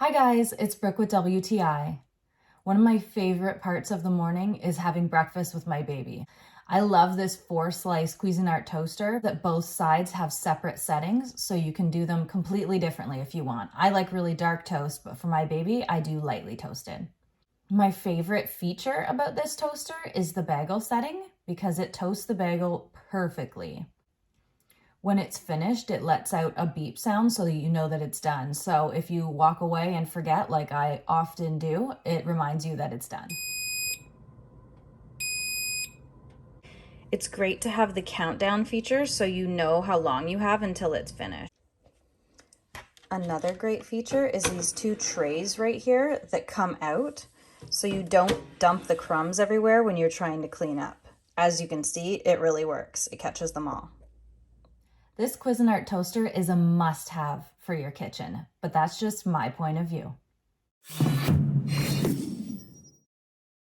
Hi guys, it's Brooke with WTI. One of my favorite parts of the morning is having breakfast with my baby. I love this 4-slice Cuisinart toaster that both sides have separate settings, so you can do them completely differently if you want. I like really dark toast, but for my baby, I do lightly toasted. My favorite feature about this toaster is the bagel setting because it toasts the bagel perfectly. When it's finished, it lets out a beep sound so that you know that it's done. So if you walk away and forget, like I often do, it reminds you that it's done. It's great to have the countdown feature so you know how long you have until it's finished. Another great feature is these 2 trays right here that come out so you don't dump the crumbs everywhere when you're trying to clean up. As you can see, it really works. It catches them all. This Cuisinart toaster is a must-have for your kitchen, but that's just my point of view.